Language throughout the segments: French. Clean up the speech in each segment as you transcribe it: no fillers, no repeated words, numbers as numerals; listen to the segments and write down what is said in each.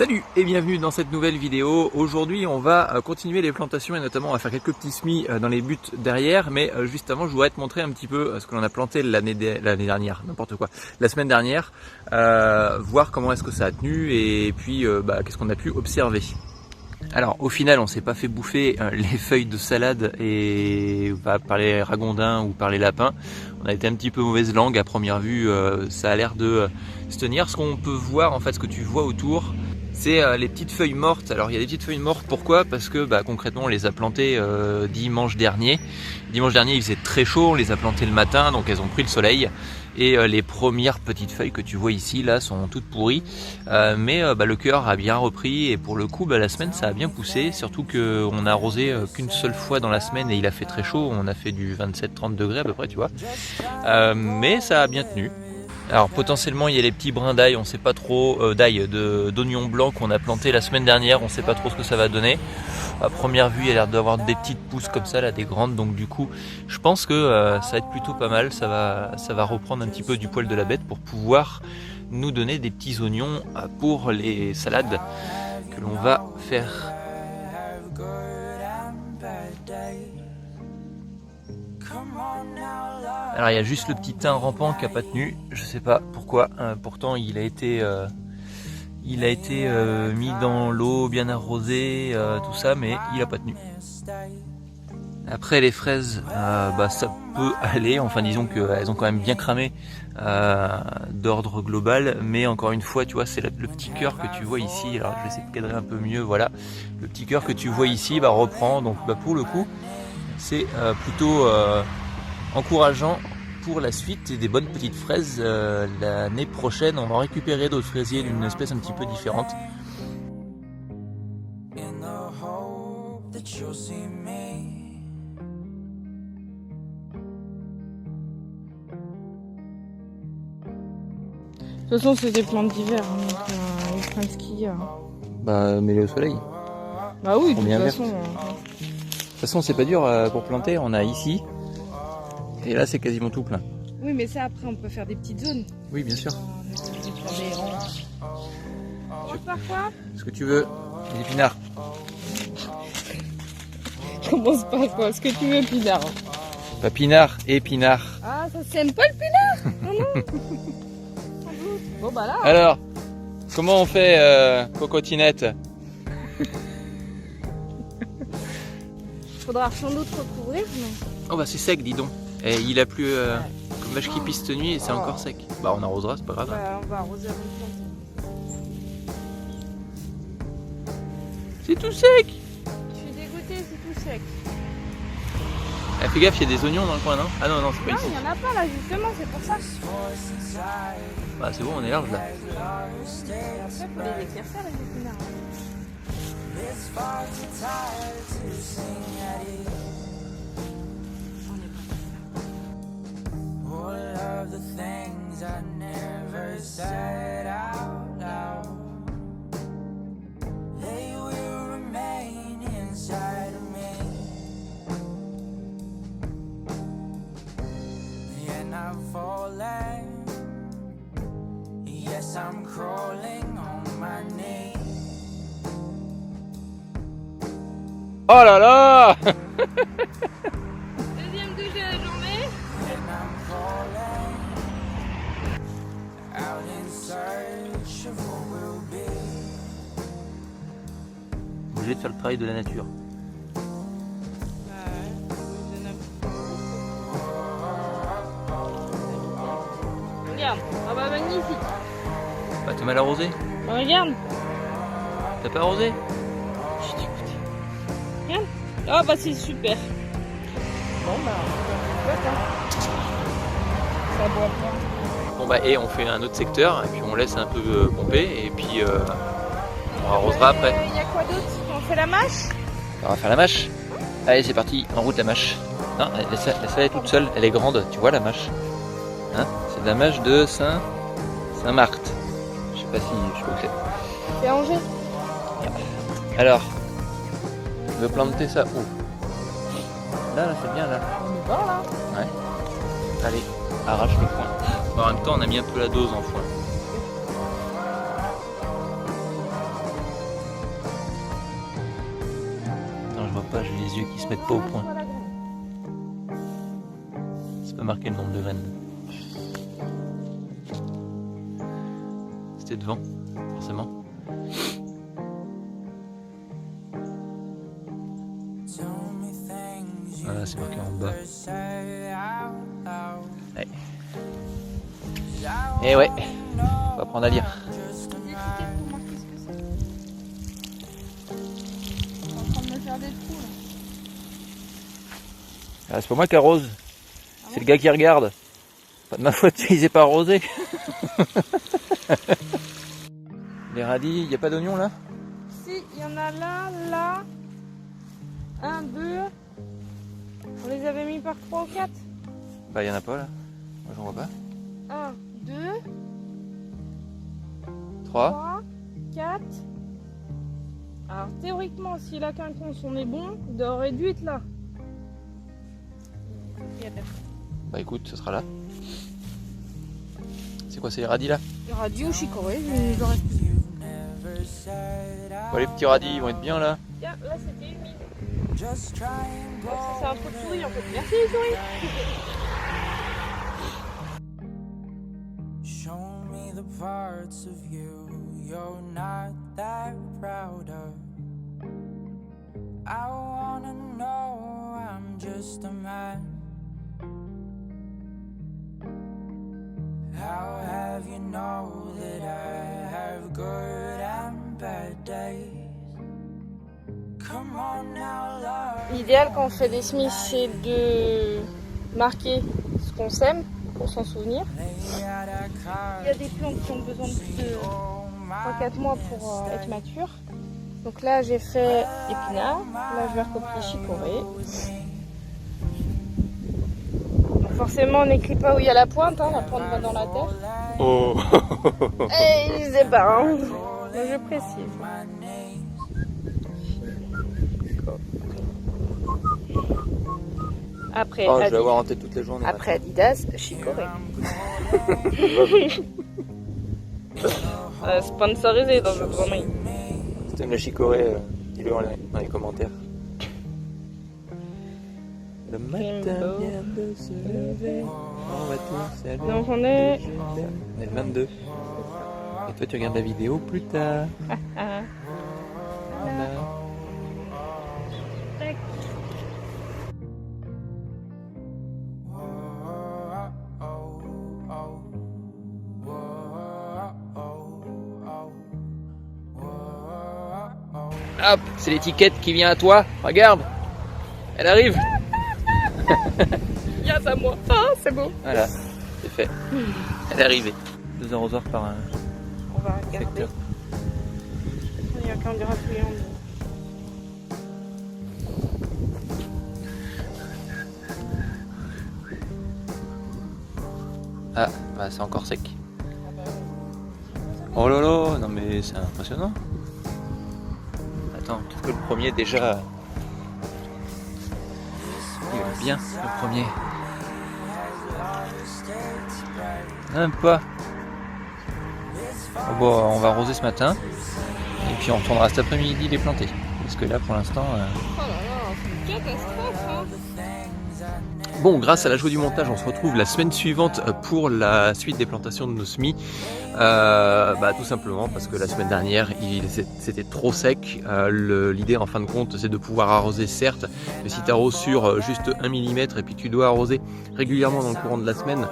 Salut et bienvenue dans cette nouvelle vidéo. Aujourd'hui on va continuer les plantations et notamment on va faire quelques petits semis dans les buts derrière. Mais juste avant je voudrais te montrer un petit peu ce que l'on a planté l'année dernière, n'importe quoi, la semaine dernière, voir comment est-ce que ça a tenu et puis qu'est-ce qu'on a pu observer. Alors au final on s'est pas fait bouffer les feuilles de salade et par les ragondins ou par les lapins. On a été un petit peu mauvaise langue à première vue, ça a l'air de se tenir. Ce qu'on peut voir en fait, ce que tu vois autour, c'est les petites feuilles mortes. Alors il y a des petites feuilles mortes, pourquoi? Parce que concrètement on les a plantées dimanche dernier. Dimanche dernier il faisait très chaud, on les a plantées le matin, donc elles ont pris le soleil. Et les premières petites feuilles que tu vois ici là sont toutes pourries, mais le cœur a bien repris et pour le coup la semaine ça a bien poussé, surtout qu'on a arrosé qu'une seule fois dans la semaine et il a fait très chaud, on a fait du 27-30 degrés à peu près tu vois, mais ça a bien tenu. Alors potentiellement il y a les petits brins d'ail, on sait pas trop, d'oignons blancs qu'on a planté la semaine dernière, on sait pas trop ce que ça va donner. À première vue il a l'air d'avoir des petites pousses comme ça là, des grandes, donc du coup je pense que ça va être plutôt pas mal, ça va reprendre un petit peu du poil de la bête pour pouvoir nous donner des petits oignons pour les salades que l'on va faire. Alors il y a juste le petit thym rampant qui n'a pas tenu, je sais pas pourquoi, pourtant il a été mis dans l'eau, bien arrosé, tout ça, mais il a pas tenu. Après les fraises, ça peut aller, enfin disons qu'elles ont quand même bien cramé d'ordre global, mais encore une fois tu vois c'est le petit cœur que tu vois ici, alors je vais essayer de cadrer un peu mieux, voilà, le petit cœur que tu vois ici reprend, donc pour le coup c'est plutôt encourageant pour la suite et des bonnes petites fraises. L'année prochaine on va récupérer d'autres fraisiers d'une espèce un petit peu différente. De toute façon c'est des plantes d'hiver, hein, donc ils prennent ce qu'il y a. Mets-les au soleil. Bah oui, de De toute façon c'est pas dur pour planter, on a ici et là c'est quasiment tout plein. Oui mais ça après on peut faire des petites zones. Oui bien sûr. Parfois. Ce que tu veux, les épinards. Commence pas quoi, ce que tu veux pinard. Pas pinard, épinard. Ah ça s'aime pas le pinard. Non. Bon là. Alors, comment on fait cocotinette? Faudra sans doute recouvrir mais... Oh c'est sec dis donc. Et il a plu comme vache qui pisse cette nuit et c'est encore sec. On arrosera, c'est pas grave. On va arroser avant de planter. C'est tout sec. Je suis dégoûtée, c'est tout sec. Fais gaffe, il y a des oignons dans le coin, non? Ah non, c'est pas Non, ici. il n'y en a pas là justement, c'est pour ça. C'est bon, on est large là. Et après, il faut les éclaircir les épinards. I'm crawling on my knees. Oh là là. Deuxième douche de la journée. And I'm crawling out in search of what will be. Obligé de faire le travail de la nature. Regarde, magnifique. T'as mal arrosé? Regarde. T'as pas arrosé? Je suis dégoûtée. Regarde. C'est super. Bon ça boit pas. Et on fait un autre secteur et puis on laisse un peu pomper et puis on arrosera après. Il y a quoi d'autre? On fait la mâche? On va faire la mâche. Allez c'est parti, en route la mâche. Non, laisse-la elle est toute seule, elle est grande, tu vois la mâche. Hein, c'est de la mâche de Saint-Marthe. Je sais pas où c'est. C'est à Angers. Alors, on veut planter ça où? Là c'est bien là. On est bas là. Ouais. Allez, arrache le foin. En même temps on a mis un peu la dose en foin. pas, j'ai les yeux qui se mettent pas au point. Pas la graine. C'est pas marqué le nombre de graines. C'était devant, forcément. Voilà, c'est marqué en bas. Ouais. Et ouais, on va apprendre à lire. Des étiquettes pour marquer ce que c'est. Je suis en train de me faire des trous là. Ah, c'est pas moi qui arrose, c'est le gars qui regarde. Pas de ma faute, il s'est pas arrosé. Les radis, y a pas d'oignons là? Si, il y en a là, là. 1, 2. On les avait mis par 3 ou 4. Bah y en a pas là, moi j'en vois pas. 1, 2, 3. 3, 4. Alors théoriquement, si la quinconce on est bon, il aurait dû être là. Bah écoute, ce sera là. C'est quoi, c'est les radis là? Radio chicorée, j'aurais pu. Bon, les petits radis, ils vont être bien là. Tiens, là c'était humide. Ça c'est un peu de souris en fait. Merci les souris. Show me the parts of you you're not that proud of. I wanna know I'm just a man. How have you know that I have good and bad days? Come on now, love. L'idéal quand on fait des semis, c'est de marquer ce qu'on sème pour s'en souvenir. Il y a des plantes qui ont besoin de plus de 3-4 mois pour être matures. Donc là j'ai fait épinard, là je vais recopier chicorée. Donc forcément on n'écrit pas où il y a la pointe, hein, la pointe va dans la terre. Oh. Et je sais pas, hein. Mais je précise. Après, Oh, je vais avoir en tête toute la journée. après Adidas, chicorée. Sponsorisé dans notre journée. Si t'aimes la chicorée, dis-le dans les commentaires. Le matin vient de se lever, on va tous saluer. Donc on est... On est le 22. Et toi tu regardes la vidéo plus tard. Ah. Voilà. Tac. Hop, c'est l'étiquette qui vient à toi. Regarde, elle arrive. Yes à moi. Ah, c'est beau. Voilà, c'est fait. Elle est arrivée. 2 arrosoirs par un On va regarder. secteur. Il y a qu'un gratouillant. Ah, bah c'est encore sec. Oh là là, non mais c'est impressionnant. Attends, peut-être que le premier déjà... Il va bien, le premier. Même pas. Oh bon, on va arroser ce matin. Et puis on retournera cet après-midi les planter. Parce que là pour l'instant... Oh là là, c'est une catastrophe, hein. Bon, grâce à la joie du montage, on se retrouve la semaine suivante pour la suite des plantations de nos semis. Tout simplement parce que la semaine dernière, c'était trop sec. L'idée en fin de compte, c'est de pouvoir arroser certes, mais si tu arroses sur juste 1 mm et puis tu dois arroser régulièrement dans le courant de la semaine,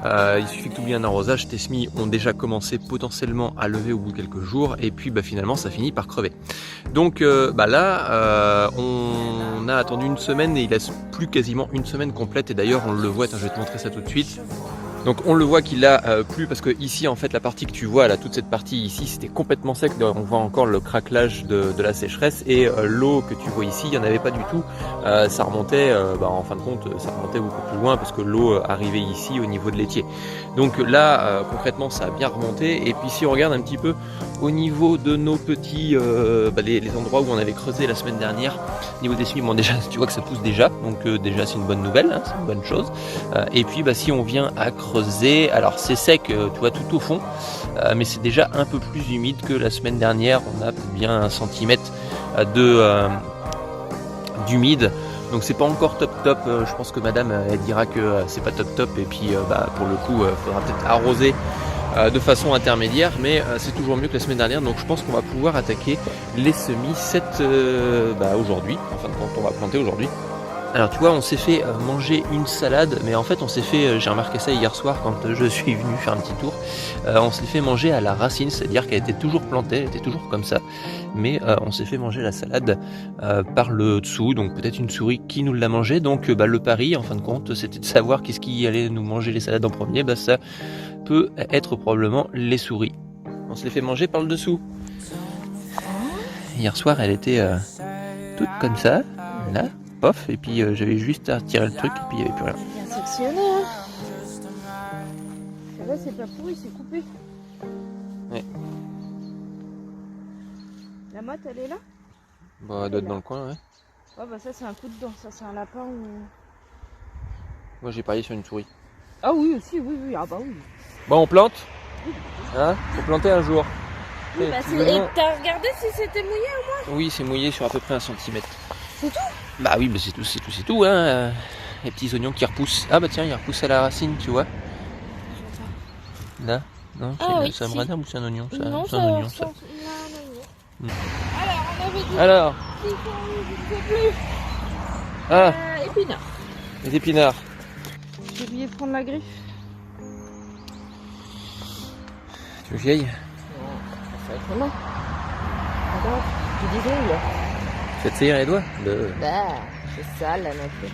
il suffit que tu oublies un arrosage, tes semis ont déjà commencé potentiellement à lever au bout de quelques jours et puis finalement ça finit par crever. Donc là, on a attendu une semaine et il reste plus quasiment une semaine complète et d'ailleurs on le voit, attends, je vais te montrer ça tout de suite. Donc on le voit qu'il a plu parce que ici en fait la partie que tu vois là, toute cette partie ici c'était complètement sec, on voit encore le craquelage de la sécheresse et l'eau que tu vois ici il n'y en avait pas du tout, ça remontait en fin de compte ça remontait beaucoup plus loin parce que l'eau arrivait ici au niveau de l'étier. Donc là concrètement ça a bien remonté et puis si on regarde un petit peu au niveau de nos petits les endroits où on avait creusé la semaine dernière, au niveau des semis, bon déjà tu vois que ça pousse déjà, donc déjà c'est une bonne nouvelle, hein, c'est une bonne chose. Et puis si on vient à creuser, alors c'est sec, tu vois tout au fond, mais c'est déjà un peu plus humide que la semaine dernière, on a bien 1 centimètre d'humide. Donc c'est pas encore top. Je pense que madame elle dira que c'est pas top et puis pour le coup faudra peut-être arroser de façon intermédiaire, mais c'est toujours mieux que la semaine dernière. Donc je pense qu'on va pouvoir attaquer les semis aujourd'hui. En fin de compte, on va planter aujourd'hui. Alors tu vois, on s'est fait manger une salade, mais en fait on s'est fait, j'ai remarqué ça hier soir quand je suis venu faire un petit tour, on s'est fait manger à la racine, c'est-à-dire qu'elle était toujours plantée, elle était toujours comme ça, mais on s'est fait manger la salade par le dessous, donc peut-être une souris qui nous l'a mangé. Donc le pari en fin de compte c'était de savoir qu'est-ce qui allait nous manger les salades en premier. Ça peut être probablement les souris. On se les fait manger par le dessous. Hier soir elle était toute comme ça, là. Et puis j'avais juste à tirer le truc et puis il n'y avait plus rien. Bien sectionné, hein. Ça va, c'est pas pourri, c'est coupé. Ouais. La motte, elle est là? Bah, elle doit être dans le coin, ouais. Ouais, bah ça, c'est un coup de dent. Ça, c'est un lapin ou... Moi, j'ai parié sur une souris. Ah oui, aussi, oui. Ah bah oui. Bon, on plante. Hein? Faut planter un jour. Oui, bah et t'as regardé si c'était mouillé au moins? Oui, c'est mouillé sur à peu près 1 centimètre. C'est tout? Bah oui, bah c'est tout, hein. Les petits oignons qui repoussent. Ah bah tiens, ils repoussent à la racine, tu vois. Là, non, c'est un bradin ou c'est un oignon? Non, c'est un oignon, ça. Alors, on avait dit... Alors, qu'il faut plus. ah, Épinards. les épinards. J'ai oublié de prendre la griffe. Tu veux que j'y aille? Non, ça va être long. Alors, tu dis donc, là. Faites saillir les doigts. Bah, c'est sale la nature.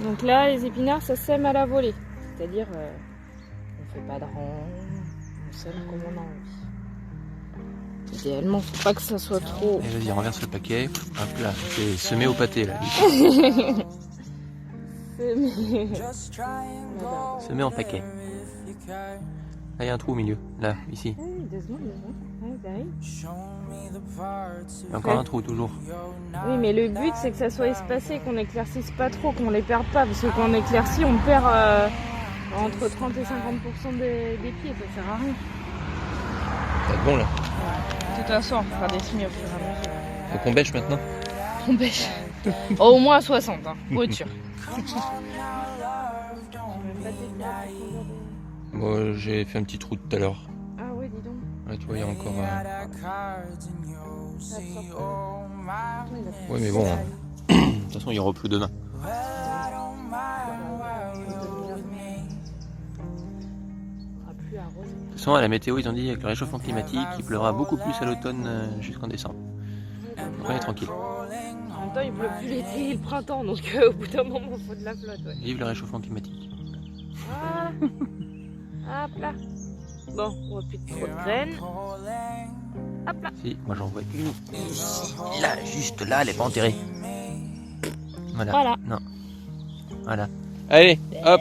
Donc là, les épinards, ça sème à la volée. C'est-à-dire, on fait pas de rang, on sème comme on a envie. Idéalement, faut pas que ça soit trop... Et vas-y, renverse le paquet. Hop là, c'est semé au pâté là. Semé en paquet. Là, il y a un trou au milieu. Là, ici. Oui, 2 secondes. Ouais, bah oui. Il y a encore un trou, toujours. Oui, mais le but, c'est que ça soit espacé, qu'on éclaircisse pas trop, qu'on les perde pas. Parce que quand on éclaircit, on perd entre 30 et 50% des pieds. Ça sert à rien. Ça va être bon là. De toute façon, on fera des semis au fur et à mesure. Faut qu'on bêche maintenant. On bêche. Au moins à 60, hein, pour être sûr. Bon, j'ai fait un petit trou tout à l'heure. Ah oui, dis donc. Là, tu vois, il y a encore... Ouais, mais bon, de toute façon, il repleut demain. De toute façon, à la météo, ils ont dit avec le réchauffement climatique, il pleuvra beaucoup plus à l'automne jusqu'en décembre. Donc on est tranquille. En même temps, il pleut plus l'été et le printemps, donc au bout d'un moment, il faut de la flotte. Ouais. Vive le réchauffement climatique. Voilà. Hop là. Bon, on voit plus trop de graines. Hop là. Si, moi j'en vois une ici. Là, juste là, elle est pas enterrée. Voilà. Non. Voilà. Allez, hop,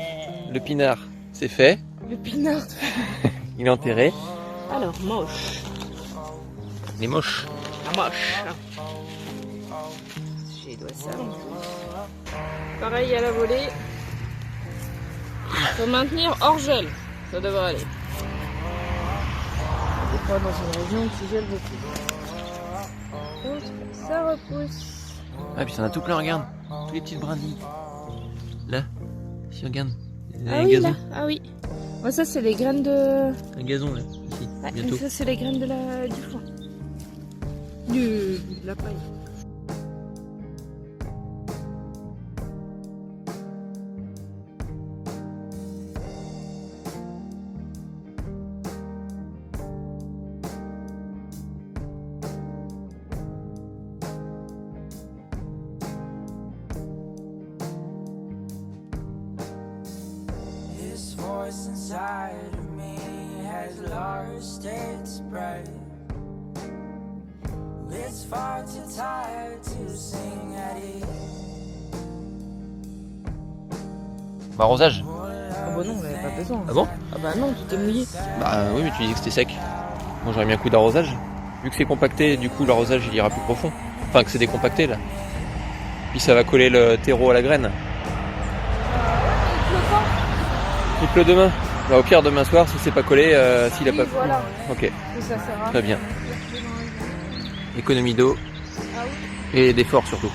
le pinard, c'est fait. Le pinard. Il est enterré. Alors, moche. Il est moche. La moche. J'ai doigt ça. Pareil à la volée. Faut maintenir hors gel. Ça devrait aller. Des fois dans une région qui gèle beaucoup. Donc, ça repousse. Ah, puis ça en a tout plein, regarde. Toutes les petites brindilles. Là. Si, regarde. Ah oui, là. Ah oui. Moi, ça, c'est les graines de... Un gazon, là. Ici, Ouais, bientôt. ça, c'est les graines de du foin. De la paille. Voice inside of me has lost its breath. It's far too tired to sing at it. Arrosage. Ah bah non, on n'avait pas besoin. Ah bon? Ah bah non, tout est mouillé. Bah oui, mais tu disais que c'était sec. Moi j'aurais mis un coup d'arrosage. Vu que c'est compacté, du coup l'arrosage il ira plus profond. Enfin que c'est décompacté là. Puis ça va coller le terreau à la graine. Il pleut demain. Bah, au pire demain soir si c'est pas collé, s'il a Oui, pas. voilà. Ok, Que ça sert à très bien. Économie d'eau. Ah oui. Et d'efforts surtout.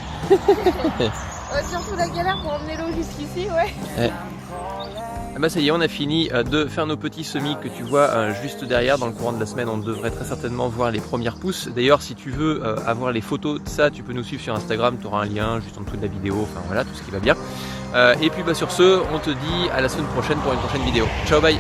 Surtout la galère pour emmener l'eau jusqu'ici, ouais. Bah ça y est, on a fini de faire nos petits semis que tu vois juste derrière. Dans le courant de la semaine, on devrait très certainement voir les premières pousses. D'ailleurs, si tu veux avoir les photos de ça, tu peux nous suivre sur Instagram, tu auras un lien juste en dessous de la vidéo, enfin voilà, tout ce qui va bien. Et puis bah sur ce, on te dit à la semaine prochaine pour une prochaine vidéo. Ciao, bye.